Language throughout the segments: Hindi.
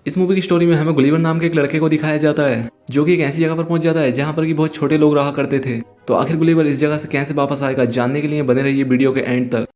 इस मूवी की स्टोरी में हमें गुलिवर नाम के एक लड़के को दिखाया जाता है जो कि एक ऐसी जगह पर पहुंच जाता है जहां पर कि बहुत छोटे लोग रहा करते थे। तो आखिर गुलिवर इस जगह से कैसे वापस आएगा, जानने के लिए बने रहिए वीडियो के एंड तक।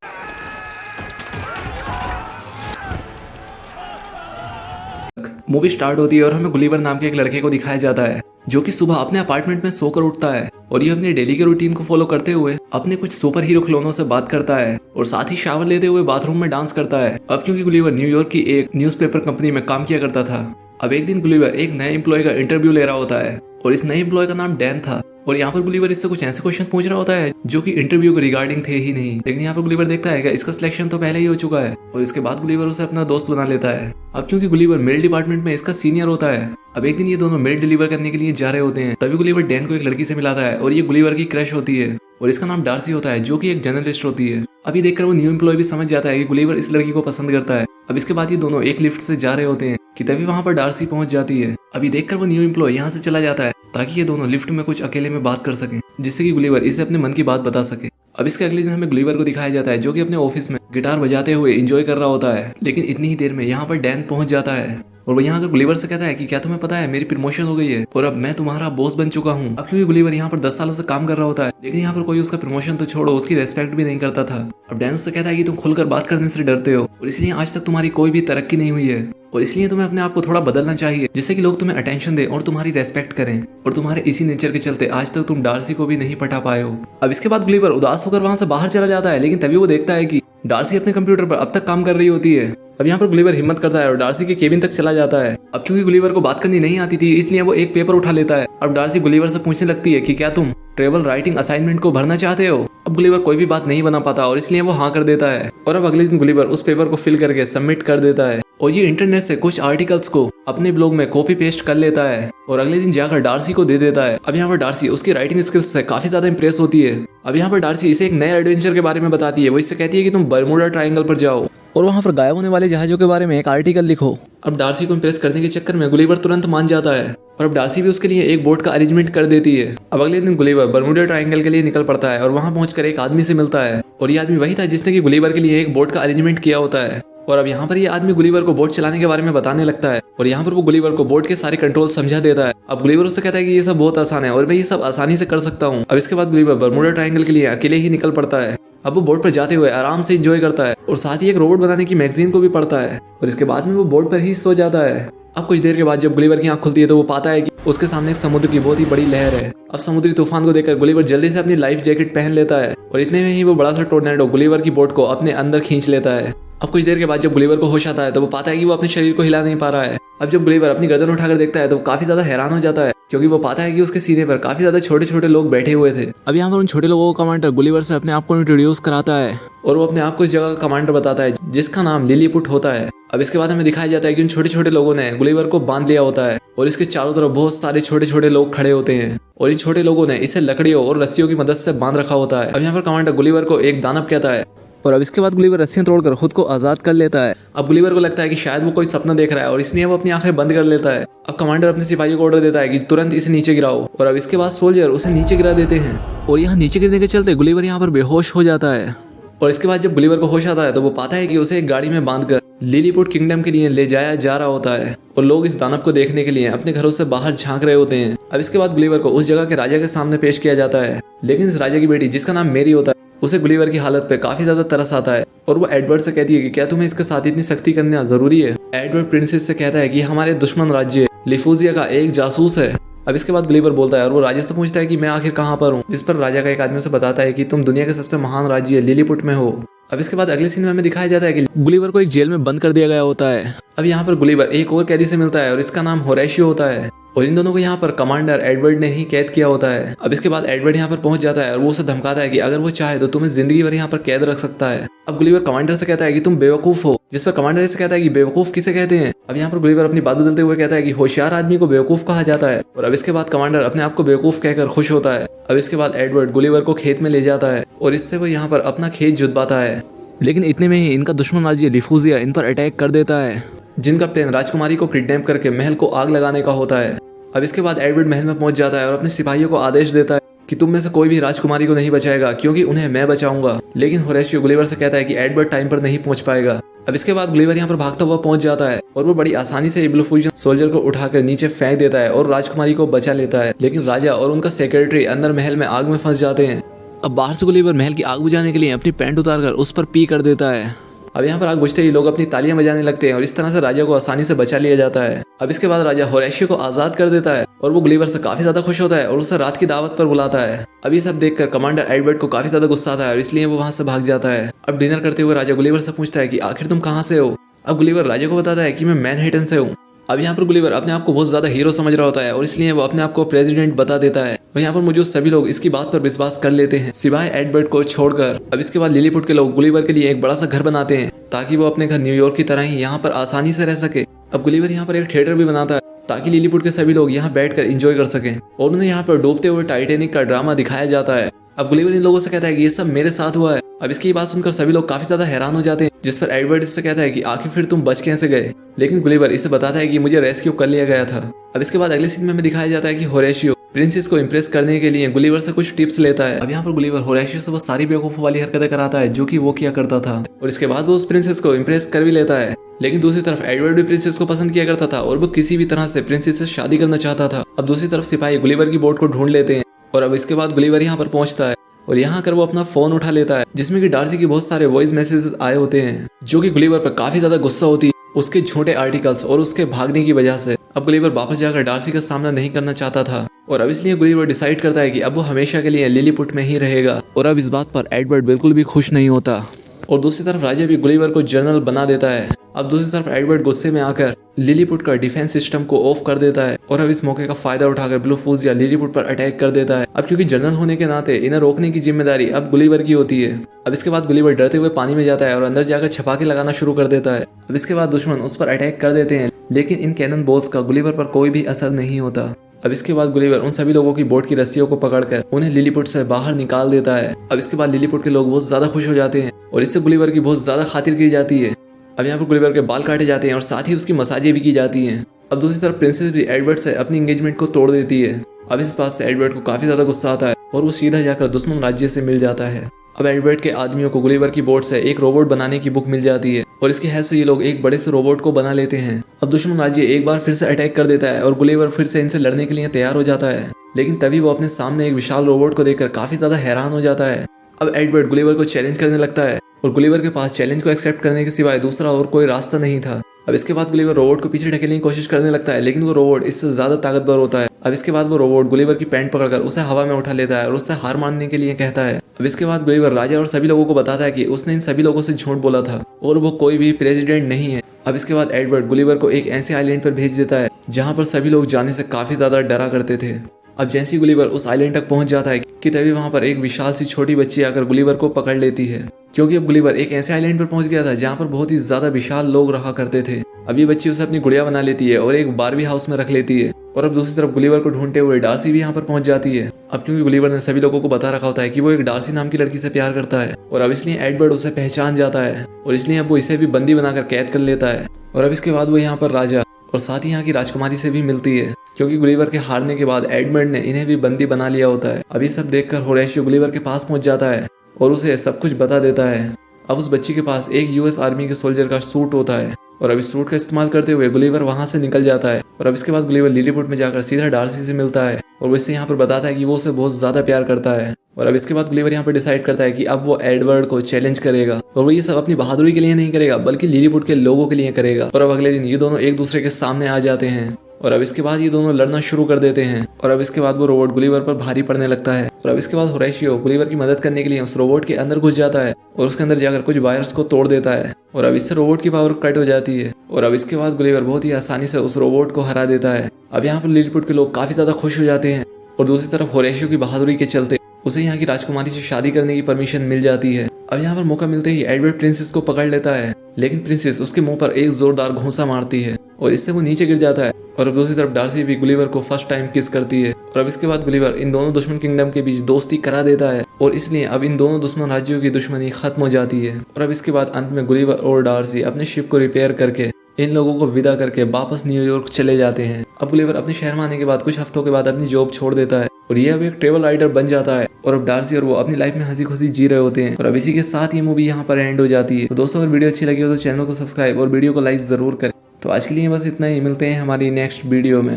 मूवी स्टार्ट होती है और हमें गुलिवर नाम के एक लड़के को दिखाया जाता है जो कि सुबह अपने अपार्टमेंट में सोकर उठता है और ये अपने डेली के रूटीन को फॉलो करते हुए अपने कुछ सुपर हीरो खिलौनों से बात करता है और साथ ही शावर लेते हुए बाथरूम में डांस करता है। अब क्योंकि गुलिवर न्यूयॉर्क की एक न्यूज़पेपर कंपनी में काम किया करता था, अब एक दिन गुलिवर एक नए एम्प्लॉय का इंटरव्यू ले रहा होता है और इस नए एम्प्लॉय का नाम डैन था। और यहाँ पर गुलिवर इससे कुछ ऐसे क्वेश्चन पूछ रहा होता है जो कि इंटरव्यू के रिगार्डिंग थे ही नहीं, लेकिन यहाँ पर गुलिवर देखता है कि इसका सिलेक्शन तो पहले ही हो चुका है और इसके बाद गुलिवर उसे अपना दोस्त बना लेता है। अब क्योंकि गुलिवर मेल डिपार्टमेंट में इसका सीनियर होता है, अब एक दिन ये दोनों मेल डिलीवर करने के लिए जा रहे होते हैं। तभी गुलिवर डैन को एक लड़की से मिलाता है और ये गुलिवर की क्रश होती है और इसका नाम डार्सी होता है जो कि एक जर्नलिस्ट होती है। अभी देखकर वो न्यू एम्प्लॉय भी समझ जाता है कि गुलिवर इस लड़की को पसंद करता है। अब इसके बाद ये दोनों एक लिफ्ट से जा रहे होते हैं कि तभी वहां पर डार्सी पहुंच जाती है। अभी देखकर वो न्यू एम्प्लॉय यहाँ से चला जाता है ताकि ये दोनों लिफ्ट में कुछ अकेले में बात कर सकें, जिससे कि गुलिवर इसे अपने मन की बात बता सके। अब इसके अगले दिन हमें गुलिवर को दिखाया जाता है जो कि अपने ऑफिस में गिटार बजाते हुए एंजॉय कर रहा होता है, लेकिन इतनी ही देर में यहाँ पर डैन पहुंच जाता है और वो यहाँ आकर गुलिवर से कहता है कि क्या तुम्हें पता है मेरी प्रमोशन हो गई है और अब मैं तुम्हारा बॉस बन चुका हूँ। अब क्योंकि गुलिवर यहाँ पर 10 सालों से काम कर रहा होता है, लेकिन यहाँ पर कोई उसका प्रमोशन तो छोड़ो उसकी रेस्पेक्ट भी नहीं करता था। अब डैन उससे कहता है कि तुम खुलकर बात करने से डरते हो और इसलिए आज तक तुम्हारी कोई भी तरक्की नहीं हुई है और इसलिए तुम्हें अपने आप को थोड़ा बदलना चाहिए जिससे कि लोग तुम्हें अटेंशन दें और तुम्हारी रेस्पेक्ट करें। और तुम्हारे इसी नेचर के चलते आज तक तुम डार्सी को भी नहीं पटा पाए हो। अब इसके बाद गुलिवर उदास होकर वहां से बाहर चला जाता है, लेकिन तभी वो देखता है कि डार्सी अपने कंप्यूटर पर अब तक काम कर रही होती है। अब यहाँ पर गुलिवर हिम्मत करता है और डार्सी के केबिन तक चला जाता है। अब क्योंकि गुलिवर को बात करनी नहीं आती थी इसलिए वो एक पेपर उठा लेता है। अब डार्सी गुलिवर से पूछने लगती है कि क्या तुम ट्रेवल राइटिंग असाइनमेंट को भरना चाहते हो। अब गुलिवर कोई भी बात नहीं बना पाता और इसलिए वो हाँ कर देता है और अब अगले दिन गुलिवर उस पेपर को फिल करके सबमिट कर देता है और ये इंटरनेट से कुछ आर्टिकल्स को अपने ब्लॉग में कॉपी पेस्ट कर लेता है और अगले दिन जाकर डार्सी को दे देता है। अब यहाँ पर डार्सी उसकी राइटिंग स्किल्स से काफी ज्यादा इंप्रेस होती है। अब यहाँ पर डार्सी इसे एक नए एडवेंचर के बारे में बताती है। वो इससे कहती है कि तुम बर्मुडा ट्रायंगल पर जाओ और वहाँ पर गायब होने वाले जहाजों के बारे में एक आर्टिकल लिखो। अब डार्सी को इम्प्रेस करने के चक्कर में गुलिवर तुरंत मान जाता है और अब डार्सी भी उसके लिए एक बोट का अरेंजमेंट कर देती है। अब अगले दिन गुलिवर बर्मुडा ट्रायंगल के लिए निकल पड़ता है और वहाँ पहुंचकर एक आदमी से मिलता है और ये आदमी वही था जिसने कि गुलिवर के लिए एक बोट का अरेंजमेंट किया होता है। और अब यहाँ पर ये आदमी गुलिवर को बोट चलाने के बारे में बताने लगता है और यहाँ पर वो गुलिवर को बोट के सारे कंट्रोल समझा देता है। अब गुलिवर उससे कहता है कि ये सब बहुत आसान है और मैं ये सब आसानी से कर सकता हूँ। अब इसके बाद गुलिवर बर्मुडा ट्रायंगल के लिए अकेले ही निकल पड़ता है। अब वो बोट पर जाते हुए आराम से एंजॉय करता है और साथ ही एक रोबोट बनाने की मैगजीन को भी पढ़ता है और इसके बाद में वो बोट पर ही सो जाता है। अब कुछ देर के बाद जब गुलिवर की आंख खुलती है तो वो पाता है कि उसके सामने एक समुद्र की बहुत ही बड़ी लहर है। अब समुद्री तूफान को देखकर गुलिवर जल्दी से अपनी लाइफ जैकेट पहन लेता है और इतने में ही वो बड़ा सा टोर्नेडो गुलिवर की बोट को अपने अंदर खींच लेता है। अब कुछ देर के बाद जब गुलिवर को होश आता है तो वो पाता है कि वो अपने शरीर को हिला नहीं पा रहा है। अब जब गुलिवर अपनी गर्दन उठाकर देखता है तो वो काफी ज्यादा हैरान हो जाता है क्योंकि वो पाता है कि उसके सीने पर काफी ज्यादा छोटे छोटे लोग बैठे हुए थे। अब यहाँ पर उन छोटे लोगों का कमांडर गुलिवर से अपने आप को इंट्रोड्यूस कराता है और वो अपने आप को इस जगह का कमांडर बताता है जिसका नाम लिलीपुट होता है। अब इसके बाद हमें दिखाया जाता है कि उन छोटे छोटे लोगों ने गुलिवर को बांध लिया होता है और इसके चारों तरफ बहुत सारे छोटे छोटे लोग खड़े होते हैं और इन छोटे लोगों ने इसे लकड़ियों और रस्सियों की मदद से बांध रखा होता है। अब यहाँ पर कमांडर गुलिवर को एक दानव कहता है और अब इसके बाद गुलिवर रस्सियां तोड़कर खुद को आजाद कर लेता है। अब गुलिवर को लगता है कि शायद वो कोई सपना देख रहा है और इसलिए वो अपनी आंखें बंद कर लेता है। अब कमांडर अपने सिपाहियों को ऑर्डर देता है कि तुरंत इसे नीचे गिराओ और अब इसके बाद सोल्जर उसे नीचे गिरा देते हैं और यहाँ नीचे गिरने के चलते गुलिवर यहाँ पर बेहोश हो जाता है। और इसके बाद जब गुलिवर को होश आता है तो वो पाता है कि उसे एक गाड़ी में बांधकर लिलीपुट किंगडम के लिए ले जाया जा रहा होता है और लोग इस दानव को देखने के लिए अपने घरों से बाहर झांक रहे होते हैं। अब इसके बाद गुलिवर को उस जगह के राजा के सामने पेश किया जाता है, लेकिन इस राजा की बेटी जिसका नाम मेरी होता है उसे गुलिवर की हालत पे काफी ज्यादा तरस आता है और वो एडवर्ड से कहती है कि क्या तुम्हें इसके साथ इतनी सख्ती करना जरूरी है। एडवर्ड प्रिंसेस से कहता है कि हमारे दुश्मन राज्य लिफूजिया का एक जासूस है। अब इसके बाद गुलिवर बोलता है और वो राजा से पूछता है कि मैं आखिर कहाँ पर हूँ, जिस पर राजा का एक आदमी उसे बताता है कि तुम दुनिया के सबसे महान राज्य लिलीपुट में हो। अब इसके बाद अगले सीन में हमें दिखाया जाता है कि गुलिवर को एक जेल में बंद कर दिया गया होता है। अब यहाँ पर गुलिवर एक और कैदी से मिलता है और इसका नाम होरेशियो होता है और इन दोनों को यहाँ पर कमांडर एडवर्ड ने ही कैद किया होता है। अब इसके बाद एडवर्ड यहाँ पर पहुंच जाता है और वो उसे धमकाता है कि अगर वो चाहे तो तुम्हें जिंदगी भर यहाँ पर कैद रख सकता है। अब गुलिवर कमांडर से कहता है कि तुम बेवकूफ हो, जिस पर कमांडर से कहता है कि बेवकूफ किसे कहते हैं। अब यहाँ पर गुलिवर अपनी बात बदलते हुए कहता है कि होशियार आदमी को बेवकूफ कहा जाता है और अब इसके बाद कमांडर अपने आप को बेवकूफ कहकर खुश होता है। अब इसके बाद एडवर्ड गुलिवर को खेत में ले जाता है और इससे वो यहाँ पर अपना खेत जुतवाता है, लेकिन इतने में ही इनका दुश्मन राज्य लिफूजिया इन पर अटैक कर देता है, जिनका प्लान राजकुमारी को किडनैप करके महल को आग लगाने का होता है। अब इसके बाद एडवर्ड महल में पहुंच जाता है और अपने सिपाहियों को आदेश देता है कि तुम में से कोई भी राजकुमारी को नहीं बचाएगा क्योंकि उन्हें मैं बचाऊंगा। लेकिन होरेशियो गुलिवर से कहता है कि एडवर्ड टाइम पर नहीं पहुंच पाएगा। अब इसके बाद गुलिवर यहाँ पर भागता हुआ पहुंच जाता है और वो बड़ी आसानी से ब्लू फ्यूजन सोल्जर को उठाकर नीचे फेंक देता है और राजकुमारी को बचा लेता है। लेकिन राजा और उनका सेक्रेटरी अंदर महल में आग में फंस जाते हैं। अब बाहर से गुलिवर महल की आग बुझाने के लिए अपनी पैंट उतारकर उस पर पी कर देता है। अब यहाँ पर आग बुझते ही लोग अपनी तालियां बजाने लगते हैं और इस तरह से राजा को आसानी से बचा लिया जाता है। अब इसके बाद राजा होरेशियो को आजाद कर देता है और वो गुलिवर से काफी ज्यादा खुश होता है और उसे रात की दावत पर बुलाता है। अब ये सब देखकर कमांडर एडवर्ड को काफी ज्यादा गुस्सा आता है और इसलिए वो वहां से भाग जाता है। अब डिनर करते हुए राजा गुलिवर से पूछता है कि आखिर तुम कहाँ से हो। अब गुलिवर राजा को बताता है कि मैं मैनहट्टन से हूँ। अब यहाँ पर गुलिवर अपने आप को बहुत ज्यादा हीरो समझ रहा होता है और इसलिए वो अपने आप को प्रेसिडेंट बता देता है और यहाँ पर मौजूद सभी लोग इसकी बात पर विश्वास कर लेते हैं सिवाय एडवर्ड को छोड़कर। अब इसके बाद लिलीपुट के लोग गुलिवर के लिए एक बड़ा सा घर बनाते हैं ताकि वो अपने घर न्यूयॉर्क की तरह ही यहाँ पर आसानी से रह सके। अब गुलिवर यहाँ पर एक थिएटर भी बनाता है ताकि लिलीपुट के सभी लोग यहाँ बैठकर एंजॉय कर सकें और उन्हें यहाँ पर डूबते हुए टाइटैनिक का ड्रामा दिखाया जाता है। अब गुलिवर इन लोगों से कहता है कि ये सब मेरे साथ हुआ है। अब इसकी बात सुनकर सभी लोग काफी ज्यादा हैरान हो जाते हैं, जिस पर एडवर्ड इससे कहता है कि आखिर फिर तुम बच कैसे गए। लेकिन गुलिवर इसे बताता है कि मुझे रेस्क्यू कर लिया गया था। अब इसके बाद अगले सीन में हमें दिखाया जाता है कि होरेशियो प्रिंसेस को इम्प्रेस करने के लिए गुलिवर से कुछ टिप्स लेता है। अब यहाँ पर गुलिवर होरेशियो से वो सारी बेवकूफों वाली हरकतें कराता है जो कि वो किया करता था और इसके बाद वो उस प्रिंसेस को इम्प्रेस कर भी लेता है। लेकिन दूसरी तरफ एडवर्ड भी प्रिंसेस को पसंद किया करता था और वो किसी भी तरह से प्रिंसेस से शादी करना चाहता था। अब दूसरी तरफ सिपाही गुलिवर की बोट को ढूंढ लेते हैं और अब इसके बाद गुलिवर यहाँ पर पहुंचता है और यहाँ आकर वो अपना फोन उठा लेता है जिसमें कि डार्सी की बहुत सारे वॉइस मैसेजेस आए होते हैं जो कि गुलिवर पर काफी ज्यादा गुस्सा होती है उसके झूठे आर्टिकल्स और उसके भागने की वजह से। अब गुलिवर वापस जाकर डार्सी का सामना नहीं करना चाहता था और अब इसलिए गुलिवर डिसाइड करता है कि अब वो हमेशा के लिए लिलीपुट में ही रहेगा और अब इस बात पर एडवर्ड बिल्कुल भी खुश नहीं होता। और दूसरी तरफ राजा भी गुलिवर को जनरल बना देता है। अब दूसरी तरफ एडवर्ड गुस्से में आकर लिलीपुट का डिफेंस सिस्टम को ऑफ कर देता है और अब इस मौके का फायदा उठाकर ब्लू फूज या लिलीपुट पर अटैक कर देता है। अब क्योंकि जनरल होने के नाते इन्हें रोकने की जिम्मेदारी अब गुलिवर की होती है। अब इसके बाद गुलिवर डरते हुए पानी में जाता है और अंदर जाकर छपाके लगाना शुरू कर देता है। अब इसके बाद दुश्मन उस पर अटैक कर देते हैं लेकिन इन कैनन बॉल्स का गुलिवर पर कोई भी असर नहीं होता। अब इसके बाद गुलिवर उन सभी लोगों की बोट की रस्सियों को पकड़कर उन्हें लिलीपुट से बाहर निकाल देता है। अब इसके बाद लिलीपुट के लोग बहुत ज्यादा खुश हो जाते हैं और इससे गुलिवर की बहुत ज्यादा खातिर की जाती है। अब यहाँ पर गुलिवर के बाल काटे जाते हैं और साथ ही उसकी मसाजें भी की जाती हैं। अब दूसरी तरफ प्रिंसेस भी एडवर्ड से अपनी एंगेजमेंट को तोड़ देती है। अब इस बात से एडवर्ड को काफी ज्यादा गुस्सा आता है और वो सीधा जाकर दुश्मन राज्य से मिल जाता है। अब एडवर्ड के आदमियों को गुलिवर की बोट से एक रोबोट बनाने की बुक मिल जाती है और इसकी हेल्प से ये लोग एक बड़े से रोबोट को बना लेते हैं। अब दुश्मन राज्य एक बार फिर से अटैक कर देता है और गुलिवर फिर से इनसे लड़ने के लिए तैयार हो जाता है लेकिन तभी वो अपने सामने एक विशाल रोबोट को देखकर काफी ज्यादा हैरान हो जाता है। अब एडवर्ड गुलिवर को चैलेंज करने लगता है और गुलिवर के पास चैलेंज को एक्सेप्ट करने के सिवाय दूसरा और कोई रास्ता नहीं था। अब इसके बाद गुलिवर रोबोट को पीछे ढकेलने की कोशिश करने लगता है लेकिन वो रोबोट इससे ज्यादा ताकतवर होता है। अब इसके बाद वो रोबोट गुलिवर की पैंट पकड़कर उसे हवा में उठा लेता है और उससे हार मानने के लिए कहता है। अब इसके बाद गुलिवर राजा और सभी लोगों को बताता है कि उसने इन सभी लोगों से झूठ बोला था और वो कोई भी प्रेसिडेंट नहीं है। अब इसके बाद एडवर्ड गुलिवर को एक ऐसे आइलैंड पर भेज देता है जहाँ पर सभी लोग जाने से काफी ज्यादा डरा करते थे। अब जैसे गुलिवर उस आइलैंड तक पहुंच जाता है कि तभी वहां पर एक विशाल सी छोटी बच्ची आकर गुलिवर को पकड़ लेती है क्योंकि अब गुलिवर एक ऐसे आइलैंड पर पहुंच गया था जहां पर बहुत ही ज्यादा विशाल लोग रहा करते थे। अब ये बच्ची उसे अपनी गुड़िया बना लेती है और एक बारबी हाउस में रख लेती है और अब दूसरी तरफ गुलिवर को ढूंढते हुए डार्सी भी यहाँ पर पहुंच जाती है। अब क्योंकि गुलिवर ने सभी लोगों को बता रखा होता है कि वो एक डार्सी नाम की लड़की से प्यार करता है और अब इसलिए एडवर्ड उसे पहचान जाता है और इसलिए अब वो इसे भी बंदी बनाकर कैद कर लेता है। और अब इसके बाद वो यहाँ पर राजा और साथ ही यहाँ की राजकुमारी से भी मिलती है क्योंकि गुलिवर के हारने के बाद एडवर्ड ने इन्हें भी बंदी बना लिया होता है। अभी सब देखकर होरेशियो गुलिवर के पास पहुंच जाता है और उसे सब कुछ बता देता है। अब उस बच्ची के पास एक यूएस आर्मी के सोल्जर का सूट होता है और अब इस सूट का इस्तेमाल करते हुए गुलिवर वहां से निकल जाता है और अब इसके बाद गुलिवर लिलीपुट में जाकर सीधा डार्सी से मिलता है और वो इससे यहाँ पर बताता है कि वो उसे बहुत ज्यादा प्यार करता है। और अब इसके बाद गुलिवर यहाँ पर डिसाइड करता है कि अब वो एडवर्ड को चैलेंज करेगा और वो ये सब अपनी बहादुरी के लिए नहीं करेगा बल्कि लिलीपुट के लोगों के लिए करेगा। और अब अगले दिन ये दोनों एक दूसरे के सामने आ जाते हैं और अब इसके बाद ये दोनों लड़ना शुरू कर देते हैं और अब इसके बाद वो रोबोट गुलिवर पर भारी पड़ने लगता है और अब इसके बाद होरेशियो गुलिवर की मदद करने के लिए उस रोबोट के अंदर घुस जाता है और उसके अंदर जाकर कुछ वायर्स को तोड़ देता है और अब इससे रोबोट की पावर कट हो जाती है और अब इसके बाद गुलिवर बहुत ही आसानी से उस रोबोट को हरा देता है। अब यहाँ पर लिलीपुट के लोग काफी ज्यादा खुश हो जाते हैं और दूसरी तरफ होरेशियो की बहादुरी के चलते उसे यहाँ की राजकुमारी से शादी करने की परमिशन मिल जाती है। अब यहाँ पर मौका मिलते ही एडवर्ड प्रिंसेस को पकड़ लेता है लेकिन प्रिंसेस उसके मुंह पर एक जोरदार घूंसा मारती है और इससे वो नीचे गिर जाता है। और अब दूसरी तरफ डार्सी भी गुलिवर को फर्स्ट टाइम किस करती है और अब इसके बाद गुलिवर इन दोनों दुश्मन किंगडम के बीच दोस्ती करा देता है और इसलिए अब इन दोनों दुश्मन राज्यों की दुश्मनी खत्म हो जाती है। और अब इसके बाद अंत में गुलिवर और डार्सी अपने शिप को रिपेयर करके इन लोगों को विदा करके वापस न्यूयॉर्क चले जाते हैं। अब गुलिवर अपने शहर में आने के बाद कुछ हफ्तों के बाद अपनी जॉब छोड़ देता है और ये अब एक ट्रेवल राइडर बन जाता है और अब डार्सी और वो अपनी लाइफ में हंसी खुशी जी रहे होते हैं। और अब इसी के साथ ये मूवी यहाँ पर एंड हो जाती है। तो दोस्तों अगर वीडियो अच्छी लगी हो तो चैनल को सब्सक्राइब और वीडियो को लाइक जरूर करें। तो आज के लिए बस इतना ही, मिलते हैं हमारी नेक्स्ट वीडियो में।